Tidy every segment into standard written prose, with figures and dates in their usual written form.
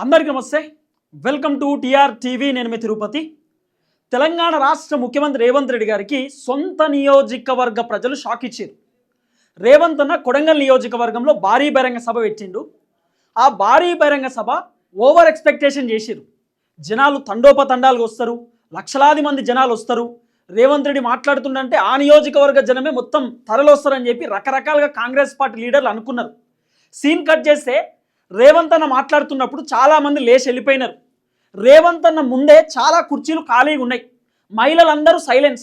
అందరికీ నమస్తే. Welcome to TR TV. నేను మీ తిరుపతి. తెలంగాణ రాష్ట్ర ముఖ్యమంత్రి రేవంత్ రెడ్డి గారికి సొంత నియోజకవర్గ ప్రజలు షాక్ ఇచ్చారు. రేవంత్ అన్న కొడంగల్ నియోజకవర్గంలో భారీ బహిరంగ సభ పెట్టిండు. ఆ భారీ బహిరంగ సభ ఓవర్ ఎక్స్పెక్టేషన్ చేసిరు. జనాలు తండోపతండాలుగా వస్తారు, లక్షలాది మంది జనాలు వస్తారు. రేవంత్ రెడ్డి మాట్లాడుతుండంటే ఆ నియోజకవర్గ జనమే మొత్తం తరలొస్తారని చెప్పి రకరకాలుగా కాంగ్రెస్ పార్టీ లీడర్లు అనుకున్నారు. సీన్ కట్ చేస్తే రేవంత్ అన్న మాట్లాడుతున్నప్పుడు చాలామంది లేచి వెళ్ళిపోయినారు. రేవంత్ అన్న ముందే చాలా కుర్చీలు ఖాళీగా ఉన్నాయి. మహిళలందరూ సైలెన్స్.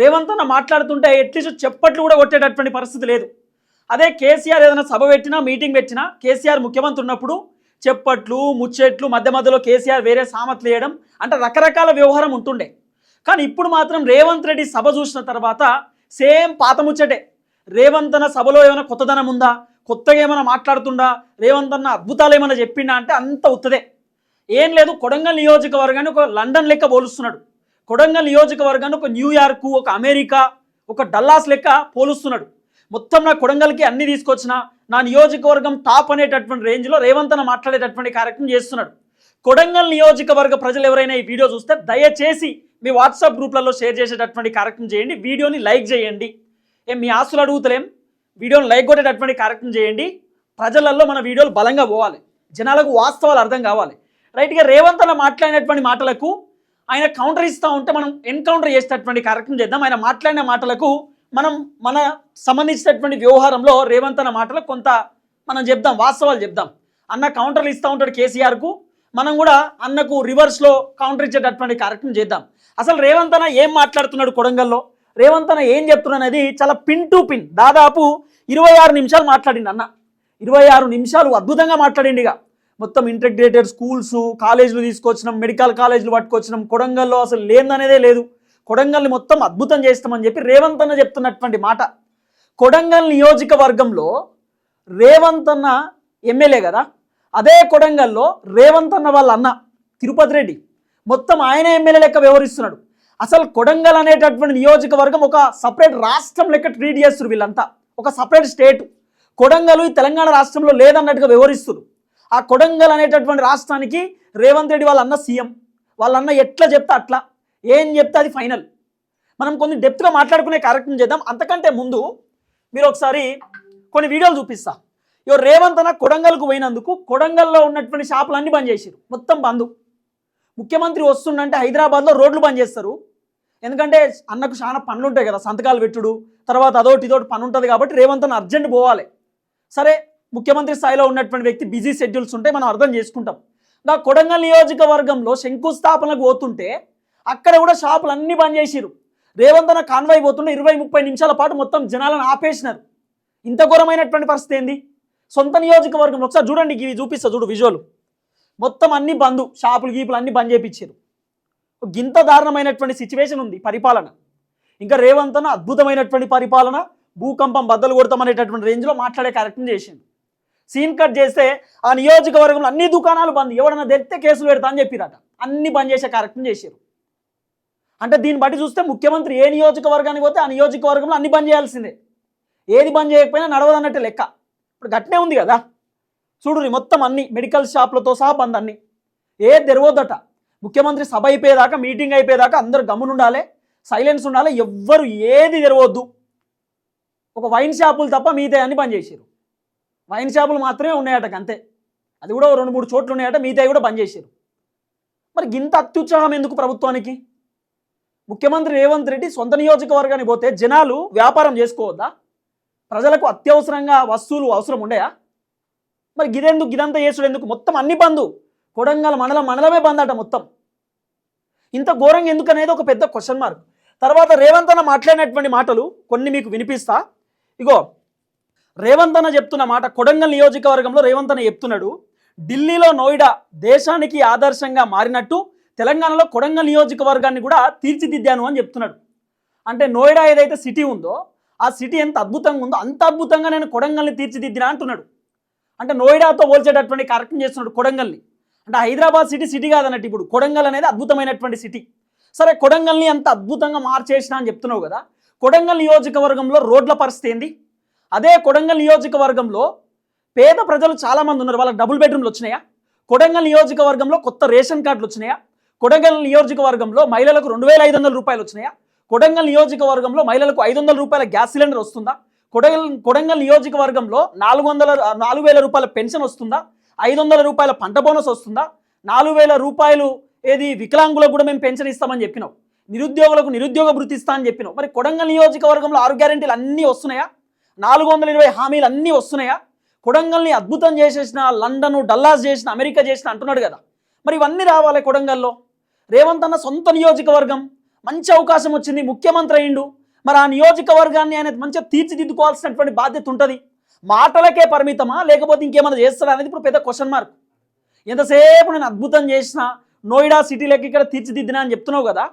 రేవంత్ అన్న మాట్లాడుతుంటే అట్లీస్ట్ చెప్పట్లు కూడా కొట్టేటటువంటి పరిస్థితి లేదు. అదే కేసీఆర్ ఏదైనా సభ పెట్టినా మీటింగ్ పెట్టినా కేసీఆర్ ముఖ్యమంత్రి ఉన్నప్పుడు చెప్పట్లు ముచ్చెట్లు మధ్య మధ్యలో కేసీఆర్ వేరే సామర్థ్యం వేయడం అంటే రకరకాల వ్యవహారం ఉంటుండే. కానీ ఇప్పుడు మాత్రం రేవంత్ రెడ్డి సభ చూసిన తర్వాత సేమ్ పాత ముచ్చటే. రేవంత్ అన్న సభలో ఏమైనా కొత్తదనం ఉందా, కొత్తగా ఏమైనా మాట్లాడుతుండా, రేవంత్ అన్న అద్భుతాలు ఏమైనా చెప్పిండా అంటే అంత ఉత్తదే. ఏం లేదు. కొడంగల్ నియోజకవర్గాన్ని ఒక లండన్ లెక్క పోలుస్తున్నాడు. కొడంగల్ నియోజకవర్గాన్ని ఒక న్యూయార్కు, ఒక అమెరికా, ఒక డల్లాస్ లెక్క పోలుస్తున్నాడు. మొత్తం నా కొడంగల్కి అన్ని తీసుకొచ్చిన నా నియోజకవర్గం టాప్ అనేటటువంటి రేంజ్లో రేవంత్ అన్న మాట్లాడేటటువంటి కార్యక్రమం చేస్తున్నాడు. కొడంగల్ నియోజకవర్గ ప్రజలు ఎవరైనా ఈ వీడియో చూస్తే దయచేసి మీ వాట్సాప్ గ్రూప్లలో షేర్ చేసేటటువంటి కార్యక్రమం చేయండి. వీడియోని లైక్ చేయండి. మీ ఆస్తులు అడుగుతలేం, వీడియోని లైక్ కొట్టేటటువంటి కార్యక్రమం చేయండి. ప్రజలలో మన వీడియోలు బలంగా పోవాలి, జనాలకు వాస్తవాలు అర్థం కావాలి. రైట్గా రేవంత్ అన్న మాట్లాడినటువంటి మాటలకు ఆయన కౌంటర్ ఇస్తూ ఉంటే మనం ఎన్కౌంటర్ చేసేటటువంటి కార్యక్రమం చేద్దాం. ఆయన మాట్లాడిన మాటలకు మన సంబంధించినటువంటి వ్యవహారంలో రేవంత్ అన్న మాటలకు కొంత మనం చెప్దాం, వాస్తవాలు చెప్దాం. అన్న కౌంటర్లు ఇస్తూ ఉంటాడు కేసీఆర్కు, మనం కూడా అన్నకు రివర్స్లో కౌంటర్ ఇచ్చేటటువంటి కార్యక్రమం చేద్దాం. అసలు రేవంత్ అన్న ఏం మాట్లాడుతున్నాడు కొడంగల్లో, రేవంత్ అన్న ఏం చెప్తున్నాడు అనేది చాలా పిన్ టు పిన్ దాదాపు 26 నిమిషాలు మాట్లాడింది అన్న. 26 నిమిషాలు అద్భుతంగా మాట్లాడింది. ఇక మొత్తం ఇంటిగ్రేటెడ్ స్కూల్స్ కాలేజీలు తీసుకొచ్చినాం, మెడికల్ కాలేజీలు పట్టుకొచ్చినాం, కొడంగల్లో అసలు లేదనేదే లేదు, కొడంగల్ని మొత్తం అద్భుతం చేస్తామని చెప్పి రేవంత్ అన్న చెప్తున్నటువంటి మాట. కొడంగల్ నియోజకవర్గంలో రేవంత్ అన్న ఎమ్మెల్యే కదా, అదే కొడంగల్లో రేవంత్ అన్న వాళ్ళ అన్న తిరుపతి రెడ్డి మొత్తం ఆయన ఎమ్మెల్యే లెక్క వ్యవహరిస్తున్నాడు. అసలు కొడంగల్ అనేటటువంటి నియోజకవర్గం ఒక సపరేట్ రాష్ట్రం లెక్క ట్రీట్ చేస్తారు వీళ్ళంతా, ఒక సపరేట్ స్టేట్. కొడంగల్ ఈ తెలంగాణ రాష్ట్రంలో లేదన్నట్టుగా వ్యవహరిస్తారు. ఆ కొడంగల్ అనేటటువంటి రాష్ట్రానికి రేవంత్ రెడ్డి వాళ్ళ అన్న సీఎం, వాళ్ళన్న ఎట్లా చెప్తే అట్లా, ఏం చెప్తే అది ఫైనల్. మనం కొన్ని డెప్త్గా మాట్లాడుకునే కార్యక్రమం చేద్దాం. అంతకంటే ముందు మీరు ఒకసారి కొన్ని వీడియోలు చూపిస్తా. ఇవో రేవంత్ అన్న కొడంగల్కు పోయినందుకు కొడంగల్లో ఉన్నటువంటి షాపులు అన్నీ బంద్ చేసారు, మొత్తం బంద్. ముఖ్యమంత్రి వస్తుండంటే హైదరాబాద్లో రోడ్లు బంద్ చేస్తారు. ఎందుకంటే అన్నకు చాలా పనులు ఉంటాయి కదా, సంతకాలు పెట్టుడు, తర్వాత అదోటి ఇదోటి పని ఉంటుంది కాబట్టి రేవంత్ అన్న అర్జెంట్ పోవాలి. సరే, ముఖ్యమంత్రి స్థాయిలో ఉన్నటువంటి వ్యక్తి బిజీ షెడ్యూల్స్ ఉంటాయి, మనం అర్థం చేసుకుంటాం. నా కొడంగల్ నియోజకవర్గంలో శంకుస్థాపనకు పోతుంటే అక్కడ కూడా షాపులు అన్నీ బంద్ చేసిరు. రేవంత్ అన్న కాన్వాయ్ పోతుంటే 20-30 నిమిషాల పాటు మొత్తం జనాలను ఆపేసినారు. ఇంత ఘోరమైనటువంటి పరిస్థితి ఏంది? సొంత నియోజకవర్గంలో ఒకసారి చూడండి, ఇవి చూపిస్తా చూడు విజువల్. మొత్తం అన్ని బంద్, షాపులు గీపులు అన్నీ బంద్ చేయించారు. గింత దారుణమైనటువంటి సిచ్యువేషన్ ఉంది పరిపాలన. ఇంకా రేవంత్ అన్న అద్భుతమైనటువంటి పరిపాలన, భూకంపం బద్దలు కొడతామనేటటువంటి రేంజ్లో మాట్లాడే కార్యక్రమం చేసిండు. సీన్ కట్ చేస్తే ఆ నియోజకవర్గంలో అన్ని దుకాణాలు బంద్, ఎవడన్నా తెలిస్తే కేసులు పెడతా అని చెప్పిరట, అన్ని బంద్ చేసే కార్యక్రమం చేశారు. అంటే దీన్ని బట్టి చూస్తే ముఖ్యమంత్రి ఏ నియోజకవర్గానికి పోతే ఆ నియోజకవర్గంలో అన్ని బంద్ చేయాల్సిందే, ఏది బంద్ చేయకపోయినా నడవదన్నట్టు లెక్క. ఇప్పుడు గట్నే ఉంది కదా, చూడు మొత్తం అన్ని మెడికల్ షాప్లతో సహా బంద్, అన్ని ఏది తెరవద్దట. ముఖ్యమంత్రి సభ అయిపోయేదాకా, మీటింగ్ అయిపోయేదాకా అందరూ గమ్మునుండాలి, సైలెన్స్ ఉండాలి, ఎవ్వరు ఏది తెరవద్దు. ఒక వైన్ షాపులు తప్ప మిగతా అన్ని బంద్ చేశారు. వైన్ షాపులు మాత్రమే ఉన్నాయట అంతే, అది కూడా 2-3 చోట్ల ఉన్నాయట, మిగతా కూడా బంద్ చేశారు. మరి గింత అత్యుత్సాహం ఎందుకు ప్రభుత్వానికి? ముఖ్యమంత్రి రేవంత్ రెడ్డి సొంత నియోజకవర్గానికి పోతే జనాలు వ్యాపారం చేసుకోవద్దా? ప్రజలకు అత్యవసరంగా వస్తువులు అవసరం ఉండయా? మరి గిదంతా చేసుడు ఎందుకు? మొత్తం అన్ని బంధు, కొడంగల్ మండలమే బంద్ అట మొత్తం. ఇంత ఘోరంగా ఎందుకు అనేది ఒక పెద్ద క్వశ్చన్ మార్క్. తర్వాత రేవంత్ అన్న మాట్లాడినటువంటి మాటలు కొన్ని మీకు వినిపిస్తా. ఇగో రేవంత్ అన్న చెప్తున్న మాట, కొడంగల్ నియోజకవర్గంలో రేవంత్ అన్న చెప్తున్నాడు, ఢిల్లీలో నోయిడా దేశానికి ఆదర్శంగా మారినట్టు తెలంగాణలో కొడంగల్ నియోజకవర్గాన్ని కూడా తీర్చిదిద్దాను అని చెప్తున్నాడు. అంటే నోయిడా ఏదైతే సిటీ ఉందో ఆ సిటీ ఎంత అద్భుతంగా ఉందో అంత అద్భుతంగా నేను కొడంగల్ని తీర్చిదిద్దినా అంటున్నాడు. అంటే నోయిడాతో పోల్చేటటువంటి కార్యక్రమం చేస్తున్నాడు కొడంగల్ని. అంటే హైదరాబాద్ సిటీ కాదన్నట్టు ఇప్పుడు కొడంగల్ అనేది అద్భుతమైనటువంటి సిటీ. సరే, కొడంగల్ని అంత అద్భుతంగా మార్చేసినా అని చెప్తున్నావు కదా, కొడంగల్ నియోజకవర్గంలో రోడ్ల పరిస్థితి ఏంది? అదే కొడంగల్ నియోజకవర్గంలో పేద ప్రజలు చాలామంది ఉన్నారు, వాళ్ళకి డబుల్ బెడ్రూమ్లు వచ్చినాయా? కొడంగల్ నియోజకవర్గంలో కొత్త రేషన్ కార్డులు వచ్చినాయా? కొడంగల్ నియోజకవర్గంలో మహిళలకు 2500 రూపాయలు వచ్చినాయా? కొడంగల్ నియోజకవర్గంలో మహిళలకు 500 రూపాయల గ్యాస్ సిలిండర్ వస్తుందా? కొడంగల్ నియోజకవర్గంలో 4000 రూపాయల పెన్షన్ వస్తుందా? 500 రూపాయల పంట బోనస్ వస్తుందా? 4000 రూపాయలు ఏది వికలాంగులకు కూడా మేము పెన్షన్ ఇస్తామని చెప్పినాం. నిరుద్యోగులకు నిరుద్యోగ భృతి ఇస్తా అని చెప్పినాం. మరి కొడంగల్ నియోజకవర్గంలో 6 గ్యారెంటీలు అన్నీ వస్తున్నాయా? 420 హామీలు అన్నీ వస్తున్నాయా? కొడంగల్ని అద్భుతం చేసేసిన, లండన్ డల్లాస్ చేసిన, అమెరికా చేసిన అంటున్నాడు కదా. మరి ఇవన్నీ రావాలి కొడంగల్లో. రేవంత్ అన్న సొంత నియోజకవర్గం, మంచి అవకాశం వచ్చింది, ముఖ్యమంత్రి అయిండు. మరి ఆ నియోజకవర్గాన్ని ఆయన మంచిగా తీర్చిదిద్దుకోవాల్సినటువంటి బాధ్యత ఉంటుంది. మాటలకే పరిమితమా లేకపోతే ఇంకేమైనా చేస్తాడా అనేది ఇప్పుడు పెద్ద క్వశ్చన్ మార్క్. ఎంతసేపు నేను అద్భుతం చేసిన, నోయిడా సిటీలకి ఇక్కడ తీర్చిదిద్దినా అని చెప్తున్నావు కదా.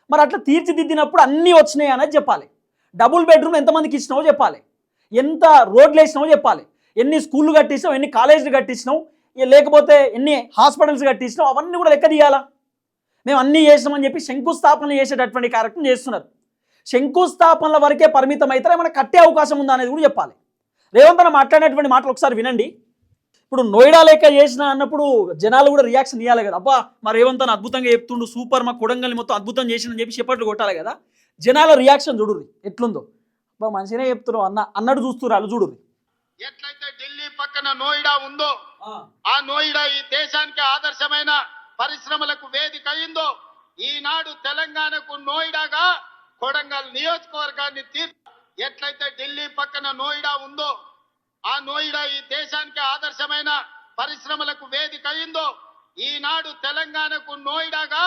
మరి అట్లా తీర్చిదిద్దినప్పుడు అన్నీ వచ్చినాయి అనేది చెప్పాలి. డబుల్ బెడ్రూమ్ ఎంతమందికి ఇచ్చినావో చెప్పాలి, ఎంత రోడ్లు వేసినావో చెప్పాలి, ఎన్ని స్కూళ్ళు కట్టించినావు, ఎన్ని కాలేజీలు కట్టించినావు, లేకపోతే ఎన్ని హాస్పిటల్స్ కట్టించినావు, అవన్నీ కూడా లెక్క తీయాలా. మేము అన్నీ చేసినామని చెప్పి శంకుస్థాపనలు చేసేటటువంటి కార్యక్రమం చేస్తున్నారు. శంకుస్థాపనల వరకే పరిమితం అయితే ఏమైనా కట్టే అవకాశం ఉందా అనేది కూడా చెప్పాలి. రేవంత్ అన్న మాట్లాడినటువంటి మాటలు ఒకసారి వినండి. ఇప్పుడు నోయిడా లెక్క చేసిన అన్నప్పుడు జనాలు కూడా రియాక్షన్ ఇవ్వాలి కదా. అబ్బా మా రేవంత్ అన్న అద్భుతంగా చెప్తుండు, సూపర్, మా కొడంగల్ని మొత్తం అద్భుతం చేసిందని చెప్పి చెప్పట్లు కొట్టాలి కదా. జనాల రియాక్షన్ చూడుర్రి ఎట్లుందో. అబ్బా మంచిగానే చెప్తున్నావు అన్నట్టు చూస్తున్నారు వాళ్ళు, చూడుర్రి. ఎట్లయితే ఢిల్లీ పక్కన నోయిడా ఉందో, ఆ నోయిడా ఈ దేశానికి ఆదర్శమైన పరిశ్రమలకు వేదిక అయిందో, ఈనాడు తెలంగాణకు నోయిడాగా కొడంగల్ నియోజకవర్గాన్ని ఎట్లయితే ఢిల్లీ పక్కన నోయిడా ఉందో, ఆ నోయిడా ఈ దేశానికి ఆదర్శమైన పరిశ్రమలకు వేదిక అయిందో, ఈనాడు తెలంగాణకు నోయిడాగా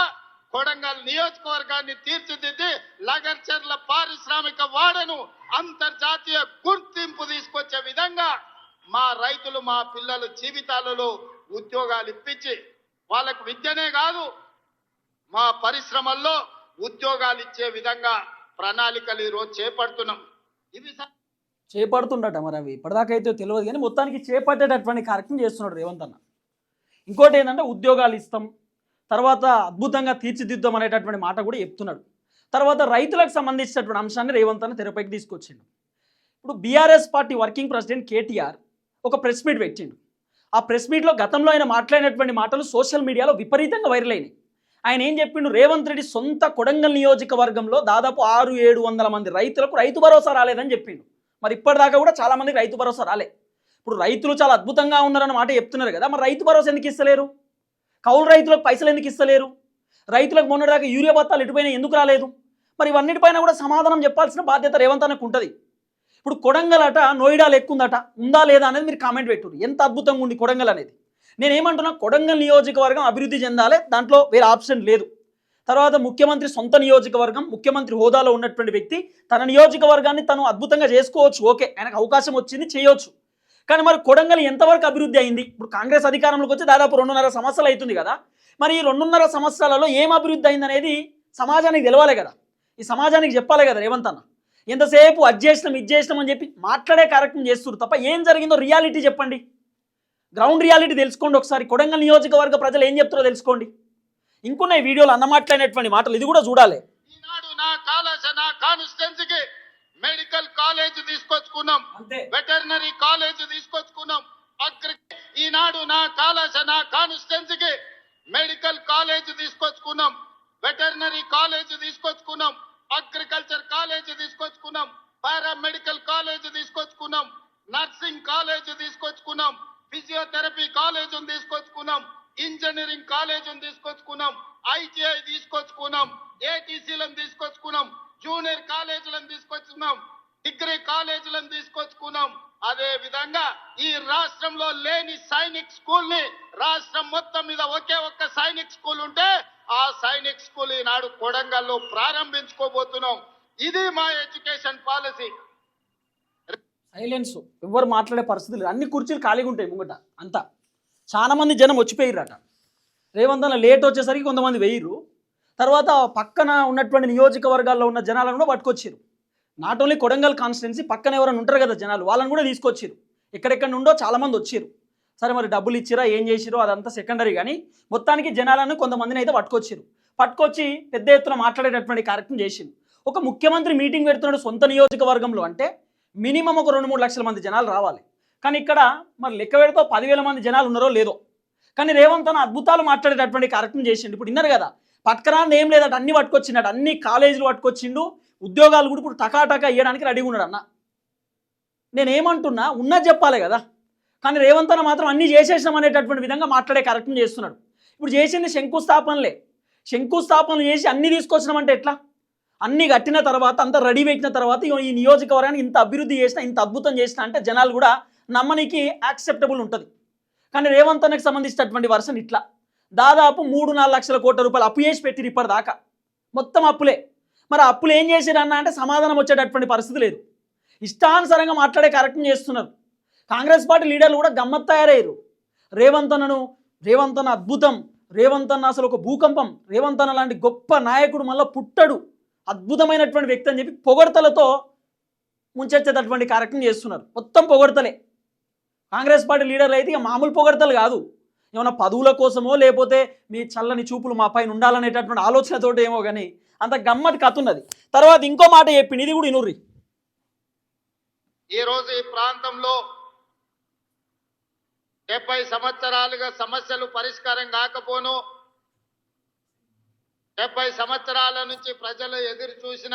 కొడంగల్ నియోజకవర్గాన్ని తీర్చిదిద్ది లగర్చర్ల పారిశ్రామిక వాడను అంతర్జాతీయ గుర్తింపు తీసుకొచ్చే విధంగా మా రైతులు, మా పిల్లల జీవితాలలో ఉద్యోగాలు ఇప్పించి వాళ్ళకు విద్యనే కాదు మా పరిశ్రమల్లో ఉద్యోగాలు ఇచ్చే విధంగా ప్రణాళికలు ఈరోజు చేపడుతున్నాం. ఇవి చేపడుతుండట, మరి అవి ఇప్పటిదాకా అయితే తెలియదు కానీ మొత్తానికి చేపట్టేటటువంటి కార్యక్రమం చేస్తున్నాడు రేవంత్ అన్న. ఇంకోటి ఏంటంటే ఉద్యోగాలు ఇస్తాం, తర్వాత అద్భుతంగా తీర్చిదిద్దాం అనేటటువంటి మాట కూడా చెప్తున్నాడు. తర్వాత రైతులకు సంబంధించినటువంటి అంశాన్ని రేవంత్ అన్న తెరపైకి తీసుకొచ్చిండు. ఇప్పుడు BRS party working president KTR ఒక ప్రెస్ మీట్ పెట్టిండు. ఆ ప్రెస్ మీట్లో గతంలో ఆయన మాట్లాడినటువంటి మాటలు సోషల్ మీడియాలో విపరీతంగా వైరల్ అయినాయి. ఆయన ఏం చెప్పిండు, రేవంత్ రెడ్డి సొంత కొడంగల్ నియోజకవర్గంలో దాదాపు 600-700 మంది రైతులకు రైతు భరోసా రాలేదని చెప్పిండు. మరి ఇప్పటిదాకా కూడా చాలా మందికి రైతు భరోసా రాలే. ఇప్పుడు రైతులు చాలా అద్భుతంగా ఉన్నారన్న మాట చెప్తున్నారు కదా, మరి రైతు భరోసా ఎందుకు ఇస్తలేరు? కౌలు రైతులకు పైసలు ఎందుకు ఇస్తలేరు? రైతులకు మొన్నటిదాకా యూరియా బత్తాలు ఎటుపైన ఎందుకు రాలేదు? మరి ఇవన్నిటిపైన కూడా సమాధానం చెప్పాల్సిన బాధ్యత రేవంత్ అన్నకు ఉంటుంది. ఇప్పుడు కొడంగల్ అట నోయిడా లెక్కుందట, ఉందా లేదా అనేది మీరు కామెంట్ పెట్టుర్రు. ఎంత అద్భుతంగా ఉంది కొడంగల్ అనేది. నేనేమంటున్నా, కొడంగల్ నియోజకవర్గం అభివృద్ధి చెందాలి, దాంట్లో వేరే ఆప్షన్ లేదు. తర్వాత ముఖ్యమంత్రి సొంత నియోజకవర్గం, ముఖ్యమంత్రి హోదాలో ఉన్నటువంటి వ్యక్తి తన నియోజకవర్గాన్ని తను అద్భుతంగా చేసుకోవచ్చు, ఓకే, ఆయనకు అవకాశం వచ్చింది, చేయవచ్చు. కానీ మరి కొడంగల్ ఎంతవరకు అభివృద్ధి అయింది? ఇప్పుడు కాంగ్రెస్ అధికారంలోకి వచ్చి దాదాపు 2.5 సంవత్సరాలు అవుతుంది కదా. మరి ఈ 2.5 సంవత్సరాలలో ఏం అభివృద్ధి అయింది అనేది సమాజానికి తెలవాలి కదా, ఈ సమాజానికి చెప్పాలి కదా రేవంత్ అన్న. ఎంతసేపు అది చేసినాం ఇది చేసినాం అని చెప్పి మాట్లాడే కార్యక్రమం చేస్తున్నారు తప్ప ఏం జరిగిందో రియాలిటీ చెప్పండి, గ్రౌండ్ రియాలిటీ తెలుసుకోండి ఒకసారి. కొడంగల్ నియోజకవర్గ ప్రజలు ఏం చెప్తారో తెలుసుకోండి. ఇంకొన్న ఈ వీడియోలో అన్న మాట్లాడినటువంటి మాటలు ఇది కూడా చూడాలి. ఈనాడు నా కాన్స్టిట్యున్సీకి మెడికల్ కాలేజ్ తీసుకొచ్చుకున్నాం, వెటర్నరీ కాలేజ్ తీసుకొచ్చుకున్నాం. ఈనాడు నా కాన్స్టిట్యున్సీకి మెడికల్ కాలేజ్ తీసుకొచ్చుకున్నాం, వెటర్నరీ కాలేజ్ తీసుకొచ్చుకున్నాం, అగ్రికల్చర్ కాలేజ్ తీసుకొచ్చుకున్నాం, పారామెడికల్ కాలేజ్ తీసుకొచ్చుకున్నాం, నర్సింగ్ కాలేజ్ తీసుకొచ్చుకున్నాం, ఫిజియోథెరపీ కాలేజ్ తీసుకొచ్చుకున్నాం, ఇంజనీరింగ్ కాలేజ్ తీసుకొచ్చుకున్నాం, ఐటీఐ తీసుకొచ్చుకున్నాం, ఏటీసీలను తీసుకొచ్చుకున్నాం, జూనియర్ కాలేజీలను తీసుకొచ్చుకున్నాం, డిగ్రీ కాలేజీలను తీసుకొచ్చుకున్నాం. అదే విధంగా ఈ రాష్ట్రంలో లేని సైనిక్ స్కూల్ ని రాష్ట్రం మొత్తం మీద ఒకే ఒక్క సైనిక్ స్కూల్ ఉంటే ఆ సైనిక్ స్కూల్ ఈనాడు కొడంగల్లో ప్రారంభించుకోబోతున్నాం. ఇది మా ఎడ్యుకేషన్ పాలసీ. సైలెన్స్, ఎవరు మాట్లాడే పరిస్థితి లేదు, అన్ని కుర్చీలు ఖాళీగా ఉంటాయి ముంగట అంతా. చాలా మంది జనం వచ్చిపోయిర్రట. రేవంత్ అన్న లేట్ వచ్చేసరికి కొంతమంది వెయ్యిర్రు. తర్వాత పక్కన ఉన్నటువంటి నియోజకవర్గాల్లో ఉన్న జనాలను కూడా పట్టుకొచ్చారు. నాట్ ఓన్లీ కొడంగల్ కాన్స్టిట్యున్సీ, పక్కన ఎవరైనా ఉంటారు కదా జనాలు, వాళ్ళని కూడా తీసుకొచ్చారు. ఎక్కడెక్కడ నుండో చాలామంది వచ్చారు. సరే మరి డబ్బులు ఇచ్చిరా ఏం చేసిరో అదంతా సెకండరీ, కానీ మొత్తానికి జనాలను కొంతమందిని అయితే పట్టుకొచ్చారు. పట్టుకొచ్చి పెద్ద ఎత్తున మాట్లాడేటటువంటి కార్యక్రమం చేసింది. ఒక ముఖ్యమంత్రి మీటింగ్ పెడుతున్నాడు సొంత నియోజకవర్గంలో అంటే మినిమం ఒక 2-3 లక్షల మంది జనాలు రావాలి. కానీ ఇక్కడ మరి లెక్క పెడితే 10,000 మంది జనాలు ఉన్నారో లేదో. కానీ రేవంత్ అన్న అద్భుతాలు మాట్లాడేటటువంటి కార్యక్రమం చేసిండు. ఇప్పుడు విన్నారు కదా, పట్టుకరాంది ఏం లేదట, అన్ని పట్టుకొచ్చిండట, అన్ని కాలేజీలు పట్టుకొచ్చిండు, ఉద్యోగాలు కూడా ఇప్పుడు టకాటకా ఇవ్వడానికి రెడీగా ఉన్నాడు అన్న. నేనేమంటున్నా, ఉన్నది చెప్పాలి కదా. కానీ రేవంత్ అన్న మాత్రం అన్నీ చేసేసినాం అనేటటువంటి విధంగా మాట్లాడే కార్యక్రమం చేస్తున్నాడు. ఇప్పుడు చేసింది శంకుస్థాపనలే. శంకుస్థాపనలు చేసి అన్నీ తీసుకొచ్చినామంటే ఎట్లా? అన్నీ కట్టిన తర్వాత, అంత రెడీ పెట్టిన తర్వాత ఈ నియోజకవర్గాన్ని ఇంత అభివృద్ధి చేసినా, ఇంత అద్భుతం చేసినా అంటే జనాలు కూడా నమ్మనికి యాక్సెప్టబుల్ ఉంటుంది. కానీ రేవంత్ అన్నకి సంబంధించినటువంటి వర్షన్ ఇట్లా దాదాపు 3-4 లక్షల కోట్ల రూపాయలు అప్పు చేసి పెట్టిరు ఇప్పటిదాకా, మొత్తం అప్పులే. మరి అప్పులు ఏం చేసిరన్నా అంటే సమాధానం వచ్చేటటువంటి పరిస్థితి లేదు. ఇష్టానుసారంగా మాట్లాడే కార్యక్రమం చేస్తున్నారు. కాంగ్రెస్ పార్టీ లీడర్లు కూడా గమ్మత్ తయారయ్యారు. రేవంత్ అన్న అద్భుతం, రేవంత్ అన్న అసలు ఒక భూకంపం, రేవంత్ అన్న లాంటి గొప్ప నాయకుడు మళ్ళీ పుట్టడు, అద్భుతమైనటువంటి వ్యక్తి అని చెప్పి పొగడ్తలతో ముంచెచ్చేటటువంటి కార్యక్రమం చేస్తున్నారు. మొత్తం పొగడ్తలే. కాంగ్రెస్ పార్టీ లీడర్లు అయితే ఇక మామూలు పొగడ్తలు కాదు, ఏమైనా పదవుల కోసమో లేకపోతే మీ చల్లని చూపులు మా పైన ఉండాలనేటటువంటి ఆలోచనతోటి ఏమో కానీ అంత గమ్మతి కథ ఉన్నది. తర్వాత ఇంకో మాట చెప్పింది, ఇది కూడా ఇనుర్రి. ఈరోజు ఈ ప్రాంతంలో 70 సంవత్సరాలుగా సమస్యలు పరిష్కారం కాకపోను, 70 సంవత్సరాల నుంచి ప్రజలు ఎదురు చూసిన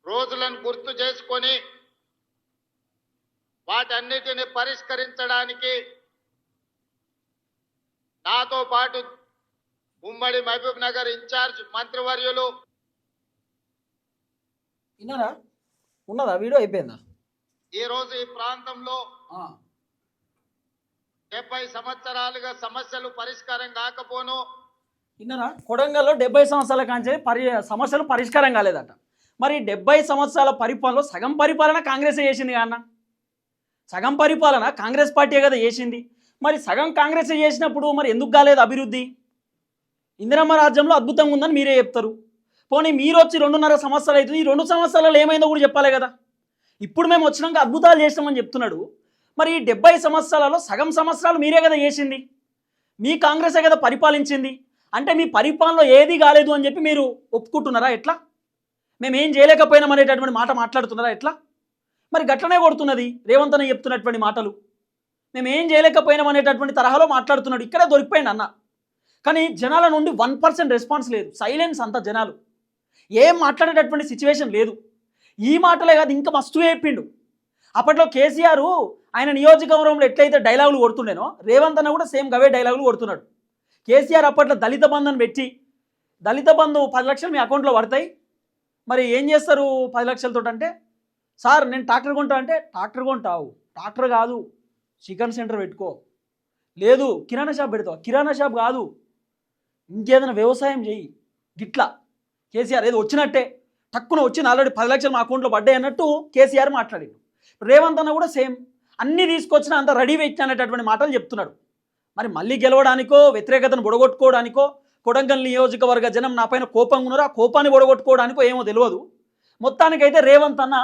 రోజులను గుర్తు చేసుకొని వాటన్నిటిని పరిష్కరించడానికి నాతో పాటు ఉమ్మడి మహబూబ్ నగర్ ఇన్ఛార్జ్ మంత్రివర్యులు విన్నారా? ఉన్నదా వీడియో? అయిపోయిందా? ఈరోజు ఈ ప్రాంతంలో 70 సంవత్సరాలుగా సమస్యలు పరిష్కారం కాకపోను. విన్నారా? కొడంగల్లో 70 సంవత్సరాల కాంచి సమస్యలు పరిష్కారం కాలేదట. మరి 70 సంవత్సరాల పరిపాలనలో సగం పరిపాలన కాంగ్రెస్ చేసింది కాన్న, సగం పరిపాలన కాంగ్రెస్ పార్టీ కదా చేసింది. మరి సగం కాంగ్రెస్ చేసినప్పుడు మరి ఎందుకు కాలేదు అభివృద్ధి? ఇందిరమ్మ రాజ్యంలో అద్భుతంగా ఉందని మీరే చెప్తారు. పోనీ మీరు వచ్చి 2.5 సంవత్సరాలు అవుతుంది, ఈ 2 సంవత్సరాలు ఏమైందో కూడా చెప్పాలి కదా. ఇప్పుడు మేము వచ్చినాక అద్భుతాలు చేసినామని చెప్తున్నాడు. మరి ఈ 70 సంవత్సరాలలో సగం సంవత్సరాలు మీరే కదా చేసింది, మీ కాంగ్రెసే కదా పరిపాలించింది. అంటే మీ పరిపాలనలో ఏది కాలేదు అని చెప్పి మీరు ఒప్పుకుంటున్నారా? ఎట్లా? మేమేం చేయలేకపోయినాం అనేటటువంటి మాట మాట్లాడుతున్నారా? ఎట్లా? మరి గట్లనే కొడుతున్నది రేవంత్ అన్న చెప్తున్నటువంటి మాటలు. మేమేం చేయలేకపోయినాం అనేటటువంటి తరహాలో మాట్లాడుతున్నాడు. ఇక్కడే దొరికిపోయింది అన్న. కానీ జనాల నుండి 1% రెస్పాన్స్ లేదు, సైలెన్స్ అంతా. జనాలు ఏం మాట్లాడేటటువంటి సిచ్యువేషన్ లేదు. ఈ మాటలే కాదు, ఇంకా మస్తు చెప్పిండు. అప్పట్లో కేసీఆర్ ఆయన నియోజకవర్గంలో ఎట్లయితే డైలాగులు కొడుతుండేనో రేవంత్ అన్న కూడా సేమ్ గవే డైలాగులు కొడుతున్నాడు. కేసీఆర్ అప్పట్లో దళిత బంధు అని పెట్టి, దళిత బంధు 10 లక్షలు మీ అకౌంట్లో పడతాయి, మరి ఏం చేస్తారు 10 లక్షలతో అంటే, సార్ నేను ట్రాక్టర్ కొంటా అంటే, ట్రాక్టర్ కొంటావు, ట్రాక్టర్ కాదు చికెన్ సెంటర్ పెట్టుకో, లేదు కిరాణా షాప్ పెడతావు, కిరాణా షాప్ కాదు ఇంకేదైనా వ్యవసాయం చేయి. గిట్లా కేసీఆర్ ఏదో వచ్చినట్టే టక్కున వచ్చింది, ఆల్రెడీ 10 లక్షలు మా అకౌంట్లో పడ్డాయి అన్నట్టు కేసీఆర్ మాట్లాడిండు. రేవంత్ అన్న కూడా సేమ్ అన్నీ తీసుకొచ్చినా అంత రెడీ పెట్టిన అనేటటువంటి మాటలు చెప్తున్నాడు. మరి మళ్ళీ గెలవడానికో వ్యతిరేకతను బొడగొట్టుకోవడానికో కొడంగల్ నియోజకవర్గ జనం నా పైన కోపంగా ఉన్నారు, ఆ కోపాన్ని బొడగొట్టుకోవడానికో ఏమో తెలియదు. మొత్తానికైతే రేవంత్ అన్న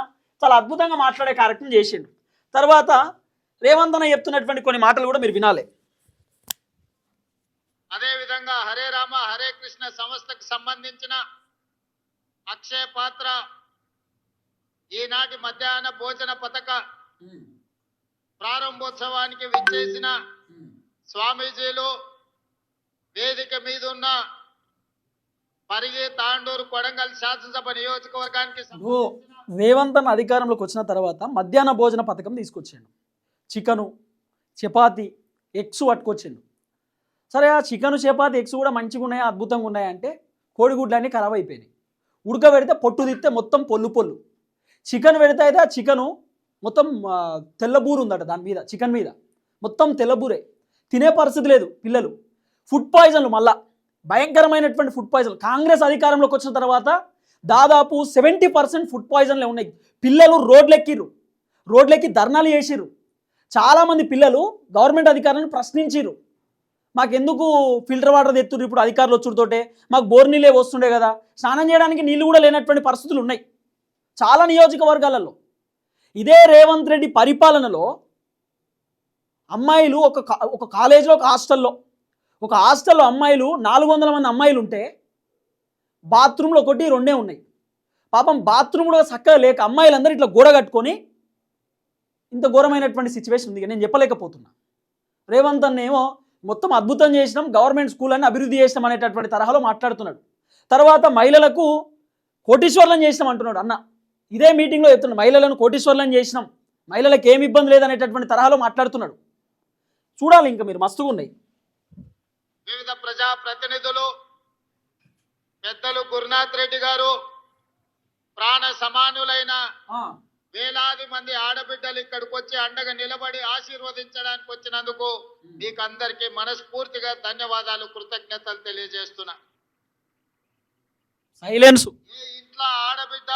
చాలా అద్భుతంగా మాట్లాడే కార్యక్రమం చేసిండు. తర్వాత రేవంత్ అన్న చెప్తున్నటువంటి కొన్ని మాటలు కూడా మీరు వినాలి. అదేవిధంగా హరే రామ హరే కృష్ణ సంస్థకు సంబంధించిన అక్షయ పాత్ర ఈనాటి మధ్యాహ్న భోజన పథక ప్రారంభోత్సవానికి విచ్చేసిన స్వామీజీలు, వేదిక మీద ఉన్న పరిగి తాండూరు కొడంగల్ శాసనసభ నియోజకవర్గానికి రేవంత్ అన్న అధికారంలోకి వచ్చిన తర్వాత మధ్యాహ్న భోజన పథకం తీసుకొచ్చాడు. చికెను చపాతి ఎగ్స్ పట్టుకొచ్చిండు. సరే ఆ చికెను చపాతి ఎగ్స్ కూడా మంచిగా ఉన్నాయా అద్భుతంగా ఉన్నాయంటే కోడిగుడ్లన్నీ ఖరాబ్ అయిపోయినాయి. ఉడకబెడితే పొట్టు తిస్తే మొత్తం పొల్లు పొల్లు. చికెన్ పెడితే అయితే ఆ చికెను మొత్తం తెల్లబూరు ఉందట, దాని మీద చికెన్ మీద మొత్తం తెల్లబూరే, తినే పరిస్థితి లేదు పిల్లలు. ఫుడ్ పాయిజన్లు, మళ్ళా భయంకరమైనటువంటి ఫుడ్ పాయిజన్. కాంగ్రెస్ అధికారంలోకి వచ్చిన తర్వాత దాదాపు 70% ఫుడ్ పాయిజన్లే ఉన్నాయి. పిల్లలు రోడ్లెక్కి ధర్నాలు చేసిర్రు. చాలామంది పిల్లలు గవర్నమెంట్ అధికారులను ప్రశ్నించిర్రు, మాకెందుకు ఫిల్టర్ వాటర్ తెత్తుర్రు ఇప్పుడు అధికారులు వచ్చుడుతోటే, మాకు బోర్ నీళ్ళే వస్తుండే కదా, స్నానం చేయడానికి నీళ్ళు కూడా లేనటువంటి పరిస్థితులు ఉన్నాయి చాలా నియోజకవర్గాలలో. ఇదే రేవంత్ రెడ్డి పరిపాలనలో అమ్మాయిలు ఒక కాలేజీలో ఒక హాస్టల్లో అమ్మాయిలు 400 మంది అమ్మాయిలు ఉంటే బాత్రూంలో 1-2 ఉన్నాయి. పాపం బాత్రూమ్ కూడా చక్కగా లేక అమ్మాయిలందరూ ఇట్లా గోడ కట్టుకొని ఇంత ఘోరమైనటువంటి సిచ్యువేషన్ ఉంది. నేను చెప్పలేకపోతున్నా. రేవంత్ అన్న ఏమో మొత్తం అద్భుతం చేసినాం, గవర్నమెంట్ స్కూల్ అని అభివృద్ధి చేసినాం అనేటటువంటి తరహాలో మాట్లాడుతున్నాడు. తర్వాత మహిళలకు కోటీశ్వర్లను చేసినాం అంటున్నాడు అన్న. ఇదే మీటింగ్లో చెప్తున్నాడు, మహిళలను కోటీశ్వర్లను చేసినాం, మహిళలకు ఏమి ఇబ్బంది లేదనేటటువంటి తరహాలో మాట్లాడుతున్నాడు. చూడాలి ఇంకా మీరు, మస్తుగా ఉన్నాయి. వివిధ ప్రజా ప్రతినిధులు పెద్దలు గురునాథ్ రెడ్డి గారు, ప్రాణ సమానులైన వేలాది మంది ఆడబిడ్డలు ఇక్కడికి వచ్చి అండగా నిలబడి ఆశీర్వదించడానికి వచ్చినందుకు మీకు అందరికీ మనస్ఫూర్తిగా ధన్యవాదాలు, కృతజ్ఞతలు తెలియజేస్తున్నా. సైలెన్స్. ఏ ఇంట్లో ఆడబిడ్డ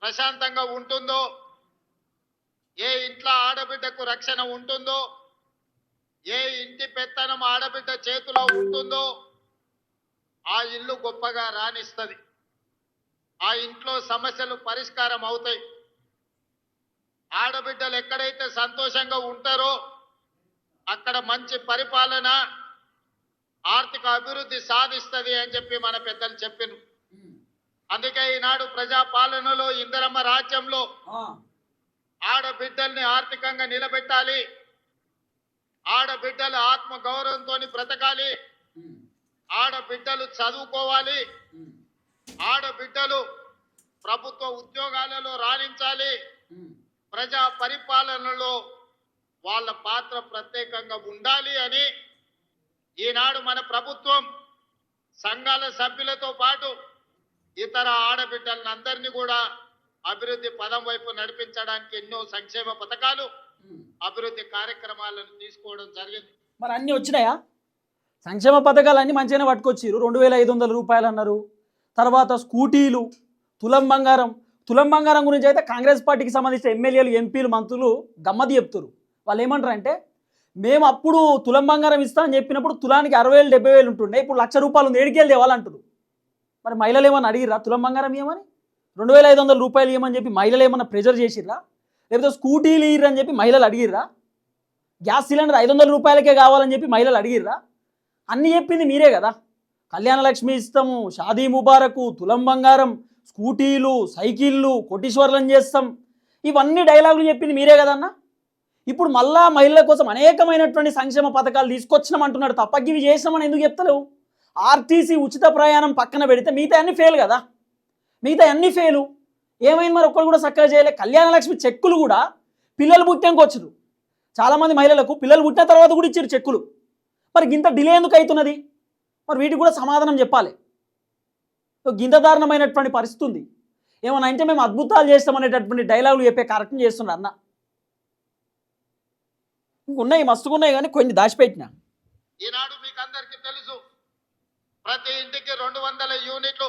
ప్రశాంతంగా ఉంటుందో, ఏ ఇంట్లో ఆడబిడ్డకు రక్షణ ఉంటుందో, ఏ ఇంటి పెత్తనం ఆడబిడ్డ చేతిలో ఉంటుందో ఆ ఇల్లు గొప్పగా రాణిస్తుంది. ఆ ఇంట్లో సమస్యలు పరిష్కారం అవుతాయి. ఆడబిడ్డలు ఎక్కడైతే సంతోషంగా ఉంటారో అక్కడ మంచి పరిపాలన, ఆర్థిక అభివృద్ధి సాధిస్తుంది అని చెప్పి మన పెద్దలు చెప్పారు. అందుకే ఈనాడు ప్రజాపాలనలో ఇందిరమ్మ రాజ్యంలో ఆడబిడ్డల్ని ఆర్థికంగా నిలబెట్టాలి, ఆడబిడ్డలు ఆత్మ గౌరవంతో బ్రతకాలి, ఆడబిడ్డలు చదువుకోవాలి, ఆడబిడ్డలు ప్రభుత్వ ఉద్యోగాలలో రాణించాలి, ప్రజా పరిపాలనలో వాళ్ళ పాత్ర ప్రత్యేకంగా ఉండాలి అని ఈనాడు మన ప్రభుత్వం సంఘాల సభ్యులతో పాటు ఇతర ఆడబిడ్డలను అందరినీ కూడా అభివృద్ధి పదం వైపు నడిపించడానికి ఎన్నో సంక్షేమ పథకాలు, అభివృద్ధి కార్యక్రమాలను తీసుకోవడం జరిగింది. మరి అన్నీ వచ్చినాయా? సంక్షేమ పథకాలు అన్నీ మంచిగానే పట్టుకొచ్చారు. 2500 రూపాయలు అన్నారు. తర్వాత స్కూటీలు, తులం బంగారం. తులం బంగారం గురించి అయితే కాంగ్రెస్ పార్టీకి సంబంధించిన ఎమ్మెల్యేలు, ఎంపీలు, మంత్రులు గమ్మతి చెప్తారు. వాళ్ళు ఏమంటారంటే, మేము అప్పుడు తులం బంగారం ఇస్తామని చెప్పినప్పుడు తులానికి 60,000 70,000 ఉంటుండే, ఇప్పుడు 1,00,000 రూపాయలు ఉంది, ఏడికెళ్ళి తేవాలంటారు. మరి మహిళలు ఏమన్నా అడిగిర్రా తులం బంగారం ఇవ్వమని? 2500 రూపాయలు ఇవ్వమని చెప్పి మహిళలు ఏమన్నా ప్రెజర్ చేసిర్రా? లేకపోతే స్కూటీలు ఇయ్యరని చెప్పి మహిళలు అడిగిర్రా? గ్యాస్ సిలిండర్ 500 రూపాయలకే కావాలని చెప్పి మహిళలు అడిగిర్రా? అన్నీ చెప్పింది మీరే కదా. కళ్యాణ లక్ష్మి ఇస్తాము, షాదీ ముబారకు, తులం బంగారం, స్కూటీలు, సైకిళ్ళు, కోటీశ్వర్లను చేస్తాం, ఇవన్నీ డైలాగులు చెప్పింది మీరే కదన్నా. ఇప్పుడు మళ్ళా మహిళల కోసం అనేకమైనటువంటి సంక్షేమ పథకాలు తీసుకొచ్చినాం అంటున్నాడు తప్ప ఇవి చేసినామని ఎందుకు చెప్తలేవు? ఆర్టీసీ ఉచిత ప్రయాణం పక్కన పెడితే మిగతా అన్ని ఫెయిల్ కదా. మిగతా అన్ని ఫెయిలు. ఏమైంది మరి? ఒక్కరు కూడా చక్కగా చేయలే. కళ్యాణ లక్ష్మి చెక్కులు కూడా పిల్లలు పుట్టాక వచ్చారు. చాలామంది మహిళలకు పిల్లలు పుట్టిన తర్వాత కూడా ఇచ్చారు చెక్కులు. మరి గింత డిలే ఎందుకు అవుతున్నది? మరి వీటికి కూడా సమాధానం చెప్పాలి. గింత దారుణమైనటువంటి పరిస్థితి ఉంది. ఏమన్నా అంటే మేము అద్భుతాలు చేస్తామనేటటువంటి డైలాగులు చెప్పే కార్యక్రమం చేస్తున్నారు అన్న. ఇంకున్నాయి, మస్తుగా ఉన్నాయి, కానీ కొన్ని దాచిపెట్టిన. ఈనాడు మీకు అందరికీ తెలుసు, ప్రతి ఇంటికి 200 యూనిట్లు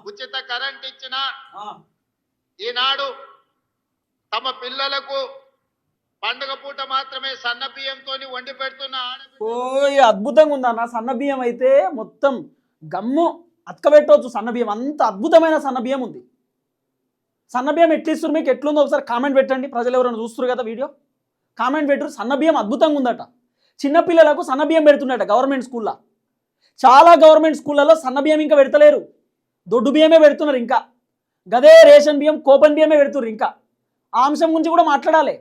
ఉచిత కరెంట్ ఇచ్చిన ఈనాడు తమ పిల్లలకు పండుగ పూట మాత్రమే సన్న బియ్యంతో వండి పెడుతున్న అద్భుతంగా ఉందన్న. సన్న బియ్యం అయితే మొత్తం గమ్ము అతకబెట్టవచ్చు. సన్న బియ్యం అంత అద్భుతమైన సన్న బియ్యం ఉంది. సన్న బియ్యం ఎట్లిస్తారు మీకు? ఎట్లుందో ఒకసారి కామెంట్ పెట్టండి. ప్రజలు ఎవరైనా చూస్తారు కదా వీడియో, కామెంట్ పెట్టరు. సన్న బియ్యం అద్భుతంగా ఉందట. చిన్నపిల్లలకు సన్న బియ్యం పెడుతున్నట గవర్నమెంట్ స్కూల్లో. చాలా గవర్నమెంట్ స్కూళ్ళలో సన్న బియ్యం ఇంకా పెడతలేరు, దొడ్డు బియ్యమే పెడుతున్నారు. ఇంకా గదే రేషన్ బియ్యం, కోపన్ బియ్యమే పెడుతున్నారు. ఇంకా ఆ అంశం గురించి కూడా మాట్లాడాలి.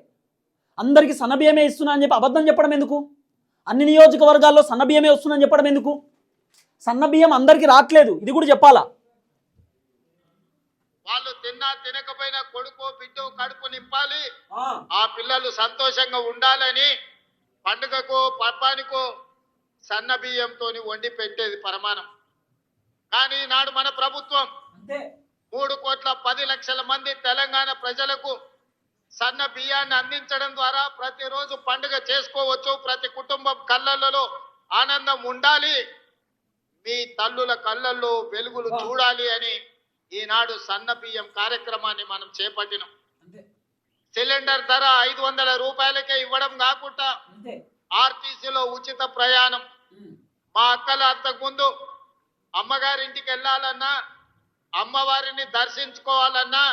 అందరికీ సన్న బియ్యమే ఇస్తున్నా అని చెప్పి అబద్ధం చెప్పడం ఎందుకు? అన్ని నియోజకవర్గాల్లో సన్న బియ్యమే వస్తుందని చెప్పడం ఎందుకు? సన్న బియ్యం అందరికీ రావట్లేదు, ఇది కూడా చెప్పాలా. వాళ్ళు తిన్నా తినకపోయినా కొడుకో బిడ్డో కడుపు నింపాలి, ఆ పిల్లలు సంతోషంగా ఉండాలని పండుగకో పర్వానికో సన్న బియ్యంతో వండి పెట్టేది పరమానం. కానీ నాడు మన ప్రభుత్వం 3,10,00,000 మంది తెలంగాణ ప్రజలకు సన్న బియ్యాన్ని అందించడం ద్వారా ప్రతిరోజు పండుగ చేసుకోవచ్చు, ప్రతి కుటుంబం కళ్ళల్లో ఆనందం ఉండాలి, మీ తల్లుల కళ్ళల్లో వెలుగులు చూడాలి అని ఈనాడు సన్న బియ్యం కార్యక్రమాన్ని మనం చేపట్టినాం. సిలిండర్ ధర 500 రూపాయలకే ఇవ్వడం కాకుండా ఆర్టీసీలో ఉచిత ప్రయాణం. మా అక్కలు అంతకుముందు అమ్మగారింటికి వెళ్ళాలన్నా, అమ్మవారిని దర్శించుకోవాలన్నా